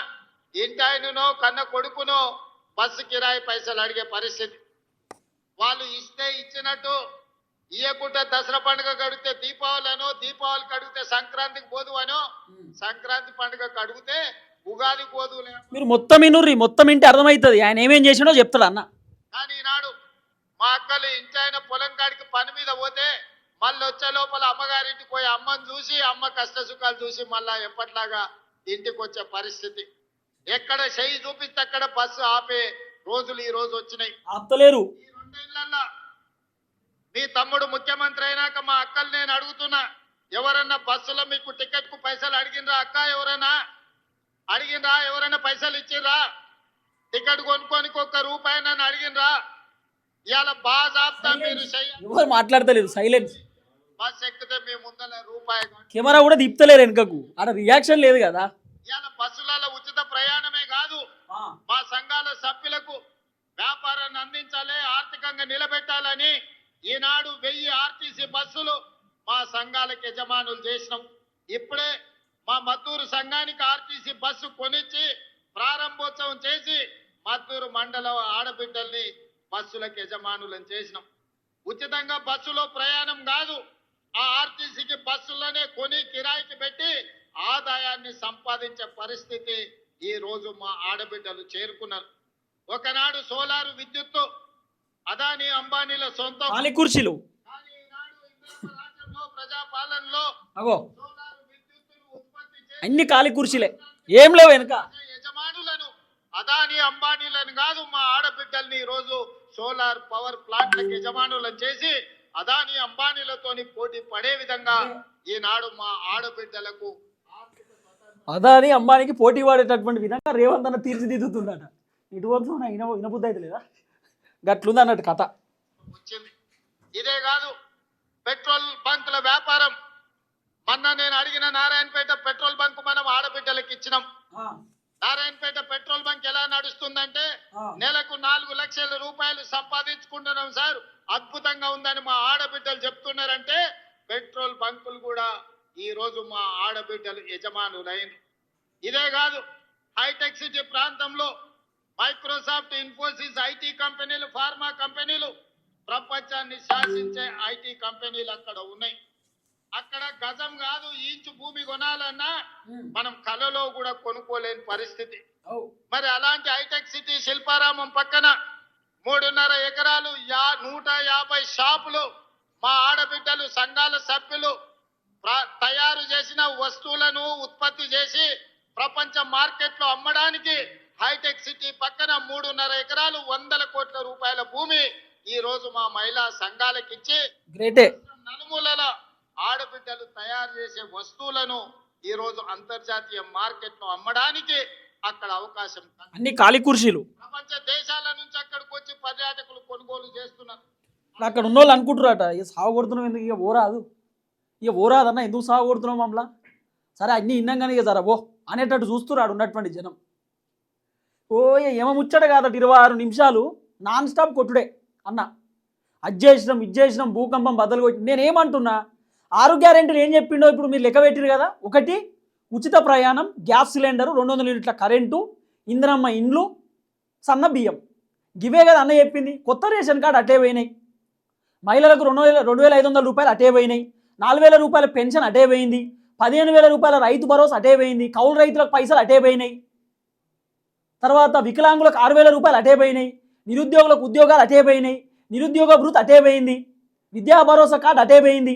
ఇంటి ఆయననో కన్న కొడుకునో బస్సు కిరాయి పైసలు అడిగే పరిస్థితి. వాళ్ళు ఇస్తే ఇచ్చినట్టు, ఇయ్యకుంటే దసరా పండుగ కడిగితే దీపావళి అనో, దీపావళికి అడిగితే సంక్రాంతికి పోదు అనో, సంక్రాంతి పండుగకు అడిగితే ఉగాది పోదు. మీరు మొత్తం ఇనుర్రి, మొత్తం ఇంటి అర్థమవుతుంది ఆయన ఏమేం చేసినో చెప్తాడు అన్న. కానీ ఈనాడు మా అక్కలు ఇంచైన పొలం కాడికి పని మీద పోతే మళ్ళీ వచ్చే లోపల అమ్మగారింటికి పోయి అమ్మని చూసి అమ్మ కష్ట సుఖాలు చూసి మళ్ళా ఎప్పట్లాగా ఇంటికి వచ్చే పరిస్థితి. ఎక్కడ చెయ్యి చూపిస్తే అక్కడ బస్సు ఆపే రోజులు ఈ రోజు వచ్చినాయి. ఆపుతలేరు. ఈ 2 ఏళ్లలో మీ తమ్ముడు ముఖ్యమంత్రి అయినాక మా అక్కలు నేను అడుగుతున్నా, ఎవరన్నా బస్సులో మీకు టికెట్ కు పైసలు అడిగినరా? అక్క ఎవరైనా అడిగినరా? ఎవరైనా పైసలు ఇచ్చిర్రా? టికెట్ కొనుక్కోనికి ₹1 నన్ను అడిగినరా? ఇవాళ బాజాబ్తా మీరు ఎవరు మాట్లాడతలేరు, సైలెన్స్. బస్ ఎక్కితే మీ ముందర రూపాయి కెమెరా కూడా తిప్పుతలేరు వెనుకకు, ఆడ రియాక్షన్ లేదు కదా. ఇవాళ బస్సులలో ఉచిత ప్రయాణమే కాదు, మా సంఘాల సభ్యులకు వ్యాపారాన్ని అందించాలి, ఆర్థికంగా నిలబెట్టాలని ఈనాడు 1000 ఆర్టీసీ బస్సులు మా సంఘాలకు యజమానులు చేసినాం. ఇప్పుడే మా మద్దూరు సంఘానికి ఆర్టీసీ బస్సు కొనిచ్చి ప్రారంభోత్సవం చేసి మద్దూరు మండల ఆడబిడ్డల్ని బస్సులకు యజమానులను చేసినాం. ఉచితంగా బస్సులో ప్రయాణం కాదు, ఆ ఆర్టీసీకి బస్సులోనే కొని కిరాయికి పెట్టి ఆదాయాన్ని సంపాదించే పరిస్థితి ఈ రోజు మా ఆడబిడ్డలు చేరుకున్నారు. ఒకనాడు సోలారు విద్యుత్తు అదానీ అంబానీల సొంతం. కుర్చీలు కానీ ఈనాడు ఇంద్రమ్మ రాజ్యంలో ప్రజాపాలనలో అగో సోలారు విద్యుత్తును ఉత్పత్తి చేసి అన్ని ఖాళీ కుర్చీలే, ఏం లేవు వెనక. యజమానులను అదానీ అంబానీలను కాదు, మా ఆడబిడ్డల్ని ఈ రోజు సోలార్ పవర్ ప్లాంట్లకు యజమానులను చేసి అదానీ అంబానీలతోని పోటీ పడే విధంగా ఈనాడు మా ఆడబిడ్డలకు అదాని అంబానీకి పోటీ పడేటటువంటి విధంగా రేవంత్ అన్న తీర్చిదిద్దుతుండట. ఇటువంటి ఇనబుద్ధి అయితే లేదా, గట్లుంది అన్నట్టు కథ వచ్చింది. ఇదే కాదు, పెట్రోల్ బంకుల వ్యాపారం. మొన్న నేను అడిగిన నారాయణపేట పెట్రోల్ బంక్ మనం ఆడబిడ్డలకు ఇచ్చినాం. నారాయణపేట పెట్రోల్ బంక్ ఎలా నడుస్తుందంటే నెలకు 4 లక్షల రూపాయలు సంపాదించుకుంటున్నాం సార్, అద్భుతంగా ఉందని మా ఆడబిడ్డలు చెప్తున్నారంటే పెట్రోల్ బంకులు కూడా ఈ రోజు మా ఆడబిడ్డలు యజమానులైన. ఇదే కాదు, హైటెక్ సిటీ ప్రాంతంలో మైక్రోసాఫ్ట్, ఇన్ఫోసిస్ ఐటీ కంపెనీలు, ఫార్మా కంపెనీలు, ప్రపంచాన్ని శాసించే ఐటీ కంపెనీలు అక్కడ ఉన్నాయి. అక్కడ గజం కాదు ఇంచు భూమి కొనాలన్నా మనం కలలో కూడా కొనుక్కోలేని పరిస్థితి. మరి అలాంటి హైటెక్ సిటీ శిల్పారామం పక్కన 3.5 ఎకరాలు 150 షాపులు మా ఆడబిడ్డలు సంఘాల సభ్యులు తయారు చేసిన వస్తువులను ఉత్పత్తి చేసి ప్రపంచ మార్కెట్ లో అమ్మడానికి హైటెక్ సిటీ పక్కన 3.5 ఎకరాలు 100 కోట్ల రూపాయల భూమి ఈ రోజు మా మహిళా సంఘాలకు ఇచ్చి గ్రేటే. నలుమూలల ఆడబిడ్డలు తయారు చేసే వస్తువులను ఈ రోజు అంతర్జాతీయ మార్కెట్ లో అమ్మడానికి అక్కడ అవకాశం. అన్ని ఖాళీ కుర్చీలు. ప్రపంచ దేశాల నుంచి అక్కడికి వచ్చి పర్యాటకులు కొనుగోలు చేస్తున్నారు. అక్కడ ఉన్న వాళ్ళు అనుకుంటారట, ఇక సాగు కొడుతున్నాం ఎందుకు, ఇక ఓరాదు, ఇక ఓరాదన్న ఎందుకు సాగు కొడుతున్నాం మమ్మల్ని, సరే అన్నీ ఇన్నాగానే ఇక జరా ఓ అనేటట్టు చూస్తున్నాడు ఉన్నటువంటి జనం. ఓ ఏమో ముచ్చట కాదట, 26 నిమిషాలు నాన్ స్టాప్ కొట్టుడే అన్న. అది చేసినాం, ఇది చేసినాం, భూకంపం బద్దలు కొట్టి. నేనేమంటున్నా, 6 గ్యారెంటీలు ఏం చెప్పిండో ఇప్పుడు మీరు లెక్క పెట్టిరు కదా. 1 ఉచిత ప్రయాణం, గ్యాస్ సిలిండరు, 200 యూనిట్ల కరెంటు, ఇందిరమ్మ ఇండ్లు, సన్న బియ్యం, గివే కదా అన్న చెప్పింది. కొత్త రేషన్ కార్డు అటే పోయినాయి, మహిళలకు 2,500 రూపాయలు అటే పోయినాయి, 4,000 రూపాయల పెన్షన్ అటే పోయింది, 15,000 రూపాయల రైతు భరోసా అటే పోయింది, కౌలు రైతులకు పైసలు అటే పోయినాయి, తర్వాత వికలాంగులకు 6,000 రూపాయలు అటే పోయినాయి, నిరుద్యోగులకు ఉద్యోగాలు అటే పోయినాయి, నిరుద్యోగ భృతి అటే పోయింది, విద్యా భరోసా కార్డు అటే పోయింది,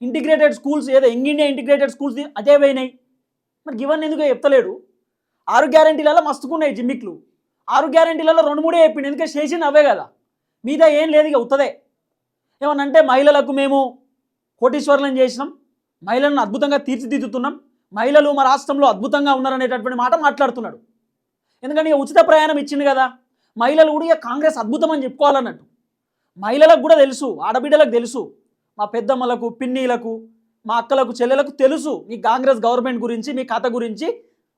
ఇంటిగ్రేటెడ్ స్కూల్స్ ఏదో యంగ్ ఇండియా ఇంటిగ్రేటెడ్ స్కూల్స్ అటే పోయినాయి. మరి ఇవన్నీ ఎందుకు చెప్తలేడు? 6 గ్యారెంటీలలో మస్తుకున్నాయి జిమ్మిక్లు. 6 గ్యారెంటీలలో 2-3 చెప్పిండు, ఎందుకంటే చేసింది అవే కదా, మీద ఏం లేదు, ఇక ఉత్తదే. ఏమనంటే మహిళలకు మేము కోటీశ్వరులను చేసినాం, మహిళలను అద్భుతంగా తీర్చిదిద్దుతున్నాం, మహిళలు మా రాష్ట్రంలో అద్భుతంగా ఉన్నారనేటటువంటి మాట మాట్లాడుతున్నాడు. ఎందుకంటే ఇక ఉచిత ప్రయాణం ఇచ్చింది కదా, మహిళలు కూడా ఇక కాంగ్రెస్ అద్భుతం అని చెప్పుకోవాలన్నట్టు. మహిళలకు కూడా తెలుసు, ఆడబిడ్డలకు తెలుసు, మా పెద్దమ్మలకు, పిన్నీలకు, మా అక్కలకు, చెల్లెలకు తెలుసు మీ కాంగ్రెస్ గవర్నమెంట్ గురించి, మీ కథ గురించి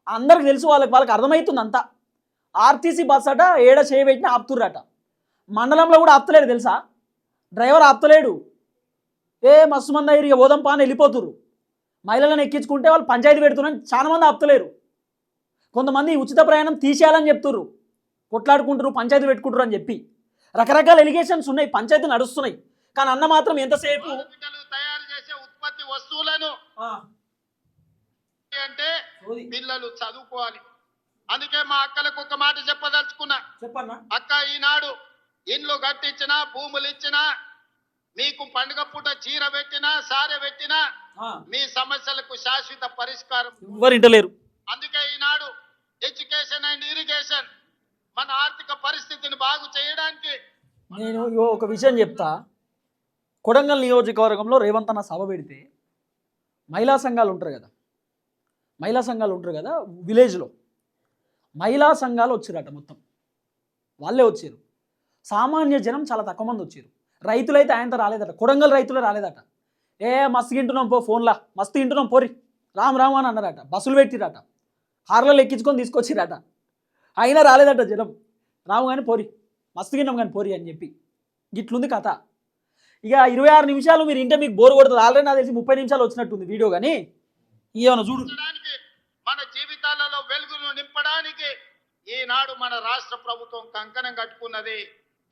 అందరికి తెలుసు. వాళ్ళకి అర్థమవుతుంది అంతా. ఆర్టీసీ బస్ అట ఏడ చేయబెట్టిన ఆపుతుర్రట, మండలంలో కూడా ఆపుతలేడు తెలుసా, డ్రైవర్ ఆపుతలేడు. మస్తు మంది అయ్యి ఇక ఓదం పాని వెళ్ళిపోతుర్రు. మహిళలను ఎక్కించుకుంటే వాళ్ళు పంచాయతీ పెడుతున్నారని చాలా మంది ఆపుతలేరు. కొంతమంది ఉచిత ప్రయాణం తీసేయాలని చెప్తుర్రు, కొట్లాడుకుంటారు, పంచాయతీ పెట్టుకుంటారు అని చెప్పి రకరకాల ఎలిగేషన్స్ ఉన్నాయి, పంచాయతీ నడుస్తున్నాయి. కానీ అన్న మాత్రం ఎంతసేపు తయారు చేసే ఉత్పత్తి వస్తువులను అంటే పిల్లలు చదువుకోవాలి. అందుకే మా అక్కలకు ఒక మాట చెప్పదలుచుకున్నా. చెప్పన్నా అక్క, ఈనాడు ఇండ్లు కట్టించినా భూములు ఇచ్చినా మీకు పండుగ పూట చీర పెట్టినా సారె పెట్టినా మీ సమస్యలకు శాశ్వత పరిష్కారం ఎవరు ఇంటలేరు. అందుకే ఈనాడు ఎడ్యుకేషన్ అండ్ ఇరిగేషన్ మన ఆర్థిక పరిస్థితిని బాగు చేయడానికి నేను ఒక విషయం చెప్తా. కొడంగల్ నియోజకవర్గంలో రేవంత్ అన్న సభ పెడితే మహిళా సంఘాలు ఉంటారు కదా విలేజ్లో మహిళా సంఘాలు వచ్చిరట. మొత్తం వాళ్ళే వచ్చారు. సామాన్య జనం చాలా తక్కువ మంది వచ్చారు. రైతులైతే ఆయనతో రాలేదట. కొడంగల్ రైతులే రాలేదట. మస్తు తింటున్నాం పో ఫోన్లా, మస్తు తింటున్నాం పోరి రామ్ రామ్ అని అన్నారట. బస్సులు పెట్టిరట, కార్లలో ఎక్కించుకొని తీసుకొచ్చిరట. అయినా రాలేదట జనం. రాము కానీ పోరి, మస్తు తిన్నాం కానీ పోరి అని చెప్పి. గిట్లుంది కథ. ఇక 26 నిమిషాలు మీరు ఇంటే మీకు బోర్ కొడుతుంది. ఆల్రెడీ నాకు తెలిసి 30 నిమిషాలు వచ్చినట్టుంది వీడియో. కానీ ఏమన్నా చూడు, మన జీవితాలలో వెలుగును నింపడానికి ఈనాడు మన రాష్ట్ర ప్రభుత్వం కంకణం కట్టుకున్నది.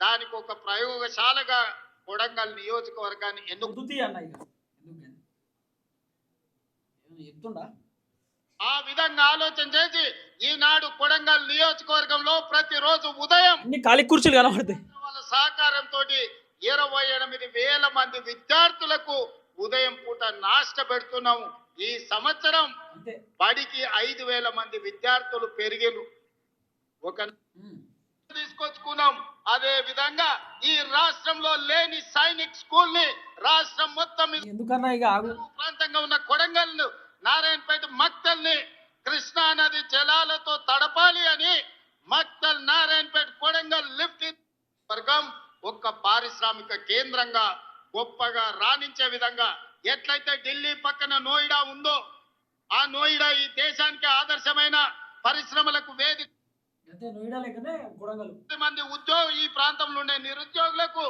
దానికి ఒక ప్రయోగశాలగా కొడంగల్ నియోజకవర్గాన్ని ఆ విధంగా ఆలోచన చేసి ఈనాడు కొడంగల్ నియోజకవర్గంలో ప్రతిరోజు ఉదయం ఖాళీ కుర్చీలు కనబడతాయి. వాళ్ళ సహకారంతో 28,000 మంది విద్యార్థులకు ఉదయం పూట నాష్ట పెడుతున్నాము. ఈ సంవత్సరం బడికి 5,000 మంది విద్యార్థులు పెరిగిరు. ఒక తీసుకొచ్చుకున్నాం. అదే విధంగా ఈ రాష్ట్రంలో లేని సైనిక్ స్కూల్ ని రాష్ట్రం మొత్తం ఎందుకన్నా ఇక ప్రాంతంగా ఉన్న కొడంగల్ నారాయణపేట మక్తల్ ని కృష్ణా నది జలాలతో తడపాలి అని మక్తల్ నారాయణపేట కొడంగల్ లిఫ్ట్ వర్గం ఒక్క పారిశ్రామిక కేంద్రంగా గొప్పగా రాణించే విధంగా ఎట్లయితే ఢిల్లీ పక్కన నోయిడా ఉందో ఆ నోయిడా ఈ దేశానికి ఆదర్శమైన పరిశ్రమలకు వేదిక. మంది ఈ ప్రాంతంలో ఉండే నిరుద్యోగులకు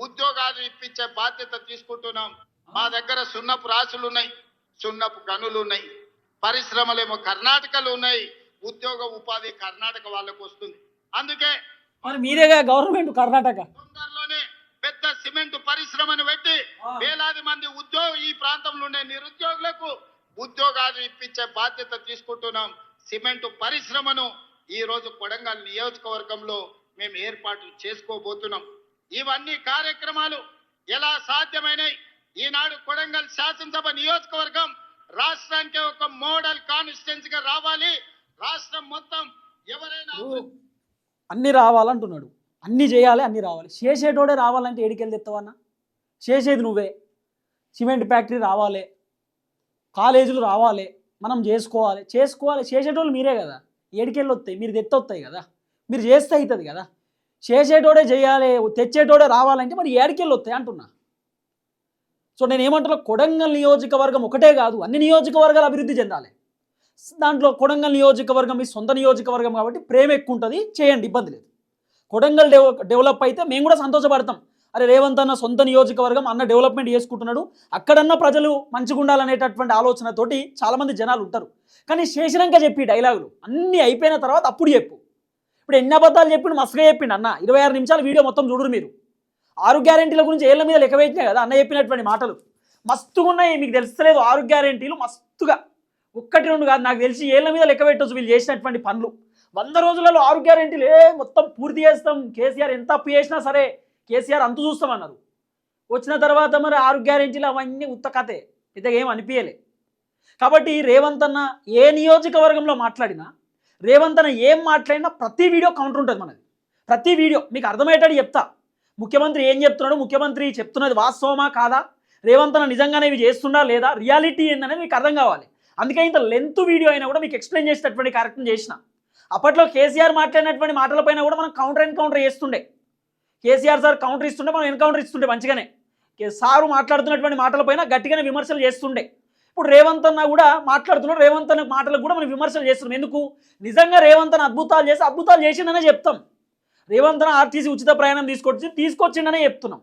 ఉద్యోగాలు ఇప్పించే బాధ్యత తీసుకుంటున్నాం. మా దగ్గర సున్నపు రాసులు ఉన్నాయి, సున్నపు గనులు ఉన్నాయి, పరిశ్రమలేమో కర్ణాటకలో ఉన్నాయి. ఉద్యోగ ఉపాధి కర్ణాటక వాళ్ళకు వస్తుంది. అందుకే మీరేగా గవర్నమెంట్ కర్ణాటక తొందరలోనే పెద్ద సిమెంట్ పరిశ్రమను పెట్టి వేలాది మంది ఈ ప్రాంతంలో ఉండే నిరుద్యోగులకు ఉద్యోగాలు ఇప్పించే బాధ్యత తీసుకుంటున్నాం. సిమెంట్ పరిశ్రమను ఈ రోజు కొడంగల్ నియోజకవర్గంలో మేము ఏర్పాటు చేసుకోబోతున్నాం. ఇవన్నీ కార్యక్రమాలు ఎలా సాధ్యమైనాయి? ఈనాడు కొడంగల్ శాసనసభ నియోజకవర్గం రాష్ట్రానికి ఒక మోడల్ కాన్స్టిట్యున్సీగా రావాలి. రాష్ట్రం మొత్తం ఎవరైనా అన్ని రావాలంటున్నాడు. అన్ని చేయాలి, అన్ని రావాలి. చేసేటోడే రావాలంటే ఏడికెళ్ళి తెస్తావన్నా? చేసేది నువ్వే. సిమెంట్ ఫ్యాక్టరీ రావాలి, కాలేజీలు రావాలి, మనం చేసుకోవాలి. చేసేటోళ్ళు మీరే కదా. ఏడికెళ్ళి వస్తాయి? మీరు తెత్తొస్తాయి కదా. మీరు చేస్తే అవుతుంది కదా. చేసేటోడే చేయాలి, తెచ్చేటోడే రావాలంటే మరి ఏడికెళ్ళి వస్తాయి అంటున్నా. సో నేను ఏమంటున్నా, కొడంగల్ నియోజకవర్గం ఒకటే కాదు, అన్ని నియోజకవర్గాలు అభివృద్ధి చెందాలి. దాంట్లో కొడంగల్ నియోజకవర్గం మీ సొంత నియోజకవర్గం కాబట్టి ప్రేమ ఎక్కువ ఉంటుంది, చేయండి, ఇబ్బంది లేదు. కొడంగల్ డెవలప్ అయితే మేము కూడా సంతోషపడతాం. అరే రేవంత్ అన్న సొంత నియోజకవర్గం అన్న డెవలప్మెంట్ చేసుకుంటున్నాడు, అక్కడన్నా ప్రజలు మంచిగా ఉండాలనేటటువంటి ఆలోచనతోటి చాలామంది జనాలు ఉంటారు. కానీ చేసినాక చెప్పి డైలాగులు అన్నీ అయిపోయిన తర్వాత అప్పుడు చెప్పు. ఇప్పుడు ఎన్ని అబద్ధాలు చెప్పిండు, మస్తుగా చెప్పిండు అన్న. 26 నిమిషాల వీడియో మొత్తం చూడరు మీరు. 6 గ్యారెంటీల గురించి ఏళ్ళ మీద లెక్క వేసినాయి కదా అన్న చెప్పినటువంటి మాటలు. మస్తుగా ఉన్నాయి, మీకు తెలుస్తలేదు. 6 గ్యారెంటీలు మస్తుగా, 1-2 కాదు, నాకు తెలిసి ఏళ్ళ మీద లెక్క పెట్టవచ్చు వీళ్ళు చేసినటువంటి పనులు. 100 రోజులలో 6 గ్యారెంటీలు మొత్తం పూర్తి చేస్తాం. కేసీఆర్ ఎంత అప్పు చేసినా సరే కేసీఆర్ అంతు చూస్తామన్నారు. వచ్చిన తర్వాత మరి 6 గ్యారెంటీలు అవన్నీ ఉత్త కథే, పెద్దగా ఏం అనిపించలే. కాబట్టి రేవంత్ అన్న ఏ నియోజకవర్గంలో మాట్లాడినా, రేవంత్ అన్న ఏం మాట్లాడినా ప్రతి వీడియో కౌంటర్ ఉంటుంది మనది. ప్రతి వీడియో మీకు అర్థమయ్యేటట్టు చెప్తా. ముఖ్యమంత్రి ఏం చెప్తున్నాడు, ముఖ్యమంత్రి చెప్తున్నది వాస్తవమా కాదా, రేవంత్ అన్న నిజంగానే ఇవి చేస్తున్నా లేదా, రియాలిటీ ఏందనేది మీకు అర్థం కావాలి. అందుకే ఇంత లెంత్ వీడియో అయినా కూడా మీకు ఎక్స్ప్లెయిన్ చేసేటటువంటి కార్యక్రమం చేసిన. అప్పట్లో కేసీఆర్ మాట్లాడినటువంటి మాటలపైన కూడా మనం కౌంటర్ చేస్తుండే. కేసీఆర్ సార్ కౌంటర్ ఇస్తుండే, మనం ఎన్కౌంటర్ ఇస్తుండే మంచిగానే. సారు మాట్లాడుతున్నటువంటి మాటలపైన గట్టిగానే విమర్శలు చేస్తుండే. ఇప్పుడు రేవంత్ అన్న కూడా మాట్లాడుతున్నాడు, రేవంత్ అన్న మాటలకు కూడా మనం విమర్శలు చేస్తున్నాం. ఎందుకు? నిజంగా రేవంత్ అన్న అద్భుతాలు చేసిందనే చెప్తాం. రేవంత్ అన్న ఆర్టీసీ ఉచిత ప్రయాణం తీసుకొచ్చిండనే చెప్తున్నాం.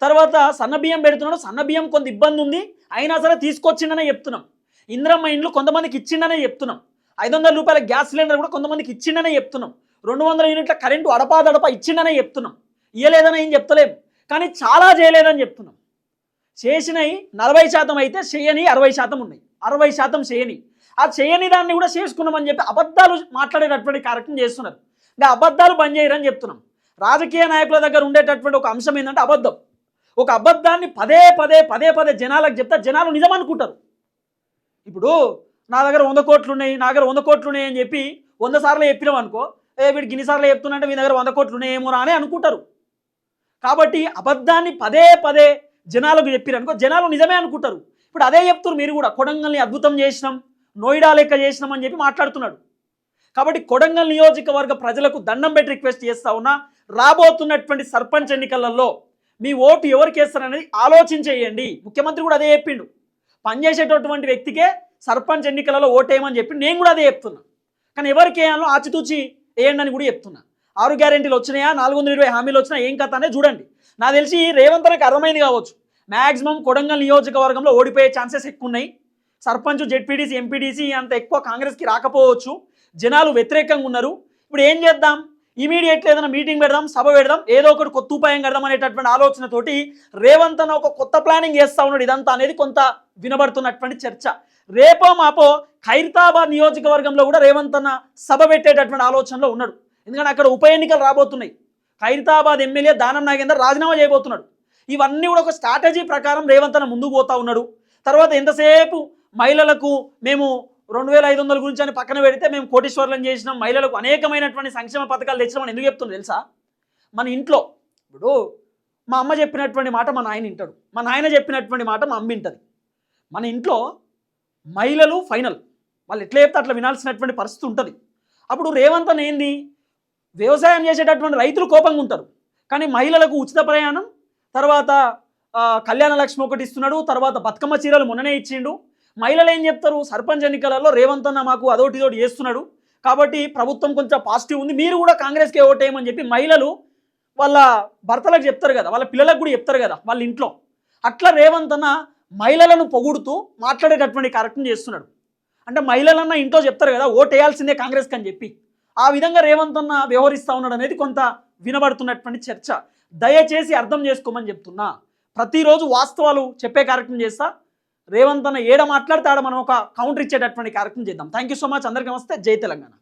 తర్వాత సన్న బియ్యం పెడుతున్నాడు, సన్న బియ్యం కొంత ఇబ్బంది ఉంది అయినా సరే తీసుకొచ్చిండనే చెప్తున్నాం. ఇందిరమ్మ ఇండ్లు కొంతమందికి ఇచ్చిండనే చెప్తున్నాం. 500 రూపాయల గ్యాస్ సిలిండర్ కూడా కొంతమందికి ఇచ్చిండనే చెప్తున్నాం. 200 యూనిట్ల కరెంటు అడపాదడప ఇచ్చిండనే చెప్తున్నాం. ఇయ్యలేదని ఏం చెప్తలేం, కానీ చాలా చేయలేదని చెప్తున్నాం. చేసినవి 40% అయితే చేయని 60% ఉన్నాయి. 60% చేయని, ఆ చేయని దాన్ని కూడా చేసుకున్నామని చెప్పి అబద్ధాలు మాట్లాడేటటువంటి కార్యక్రమం చేస్తున్నారు. ఇంకా అబద్ధాలు బంద్ చేయరని చెప్తున్నాం. రాజకీయ నాయకుల దగ్గర ఉండేటటువంటి ఒక అంశం ఏంటంటే అబద్ధం. ఒక అబద్ధాన్ని పదే పదే జనాలకు చెప్తే జనాలు నిజం అనుకుంటారు. ఇప్పుడు నా దగ్గర 100 కోట్లు ఉన్నాయి, నా దగ్గర 100 కోట్లు ఉన్నాయి అని చెప్పి 100 సార్లు చెప్పినాం అనుకో, వీడికి ఇన్ని సార్లు చెప్తున్నంటే మీ దగ్గర 100 కోట్లు ఉన్నాయేమో అని అనుకుంటారు. కాబట్టి అబద్ధాన్ని పదే జనాలకు చెప్పిరనుకో జనాలు నిజమే అనుకుంటారు. ఇప్పుడు అదే చెప్తున్నారు మీరు కూడా, కొడంగల్ని అద్భుతం చేసినాం, నోయిడా లెక్క చేసినాం అని చెప్పి మాట్లాడుతున్నాడు. కాబట్టి కొడంగల్ నియోజకవర్గ ప్రజలకు దండం పెట్టి రిక్వెస్ట్ చేస్తా ఉన్నా, రాబోతున్నటువంటి సర్పంచ్ ఎన్నికలలో మీ ఓటు ఎవరికి వేస్తారనేది ఆలోచించేయండి. ముఖ్యమంత్రి కూడా అదే చెప్పిండు, పనిచేసేటటువంటి వ్యక్తికే సర్పంచ్ ఎన్నికలలో ఓటేయమని చెప్పి నేను కూడా అదే చెప్తున్నా. కానీ ఎవరికి వేయాలో ఆచితూచి వేయండి అని కూడా చెప్తున్నా. 6 గ్యారెంటీలు వచ్చినాయా, 420 హామీలు వచ్చినా ఏం కథ అనేది చూడండి. నాకు తెలిసి రేవంత్ నాకు అర్థమైంది కావచ్చు, మ్యాక్సిమం కొడంగల్ నియోజకవర్గంలో ఓడిపోయే ఛాన్సెస్ ఎక్కువ ఉన్నాయి. సర్పంచ్, జెడ్పీటీసీ, ఎంపీటీసీ అంత ఎక్కువ కాంగ్రెస్కి రాకపోవచ్చు, జనాలు వ్యతిరేకంగా ఉన్నారు. ఇప్పుడు ఏం చేద్దాం, ఇమీడియట్లీ ఏదైనా మీటింగ్ పెడదాం, సభ పెడదాం, ఏదో ఒకటి కొత్త ఉపాయం కడదాం అనేటటువంటి ఆలోచనతోటి రేవంత్ అన్న ఒక కొత్త ప్లానింగ్ చేస్తూ ఉన్నాడు. ఇదంతా అనేది కొంత వినబడుతున్నటువంటి చర్చ. రేపో మాపో ఖైరతాబాద్ నియోజకవర్గంలో కూడా రేవంత్ అన్న సభ పెట్టేటటువంటి ఆలోచనలో ఉన్నాడు. ఎందుకంటే అక్కడ ఉప ఎన్నికలు రాబోతున్నాయి. ఖైరతాబాద్ ఎమ్మెల్యే దానం నాగేందర్ రాజీనామా చేయబోతున్నాడు. ఇవన్నీ కూడా ఒక స్ట్రాటజీ ప్రకారం రేవంత్ అన్న ముందుకు పోతా ఉన్నాడు. తర్వాత ఎంతసేపు మహిళలకు మేము 2500 గురించి అని పక్కన పెడితే మేము కోటీశ్వర్లను చేసినాం, మహిళలకు అనేకమైనటువంటి సంక్షేమ పథకాలు తెచ్చినామని ఎందుకు చెప్తున్నారు తెలుసా? మన ఇంట్లో ఇప్పుడు మా అమ్మ చెప్పినటువంటి మాట మా నాయన వింటాడు, మా నాయన చెప్పినటువంటి మాట మా అమ్మ వింటుంది. మన ఇంట్లో మహిళలు ఫైనల్, వాళ్ళు ఎట్లా చెప్తే అట్లా వినాల్సినటువంటి పరిస్థితి ఉంటుంది. అప్పుడు రేవంత్ అన్న ఏంది, వ్యవసాయం చేసేటటువంటి రైతులు కోపంగా ఉంటారు, కానీ మహిళలకు ఉచిత ప్రయాణం, తర్వాత కళ్యాణ లక్ష్మి ఒకటి ఇస్తున్నాడు, తర్వాత బతుకమ్మ చీరలు మొన్ననే ఇచ్చిండు. మహిళలు ఏం చెప్తారు, సర్పంచ్ ఎన్నికలలో రేవంత్ అన్న మాకు అదోటి ఇదోటి చేస్తున్నాడు కాబట్టి ప్రభుత్వం కొంచెం పాజిటివ్ ఉంది, మీరు కూడా కాంగ్రెస్కే ఓటేయమని చెప్పి మహిళలు వాళ్ళ భర్తలకు చెప్తారు కదా, వాళ్ళ పిల్లలకు కూడా చెప్తారు కదా వాళ్ళ ఇంట్లో. అట్లా రేవంత్ అన్న మహిళలను పొగుడుతూ మాట్లాడేటటువంటి కార్యక్రమం చేస్తున్నాడు. అంటే మహిళలన్న ఇంట్లో చెప్తారు కదా ఓటేయాల్సిందే కాంగ్రెస్కి అని చెప్పి, ఆ విధంగా రేవంత్ అన్న వ్యవహరిస్తూ ఉన్నాడు అనేది కొంత వినబడుతున్నటువంటి చర్చ. దయచేసి అర్థం చేసుకోమని చెప్తున్నా. ప్రతిరోజు వాస్తవాలు చెప్పే కార్యక్రమం చేస్తా. రేవంత్ అన్న ఏడ మాట్లాడితే ఆడ మనం ఒక కౌంటర్ ఇచ్చేటటువంటి కార్యక్రమం చేద్దాం. Thank you so much. అందరికీ నమస్తే. జై తెలంగాణ.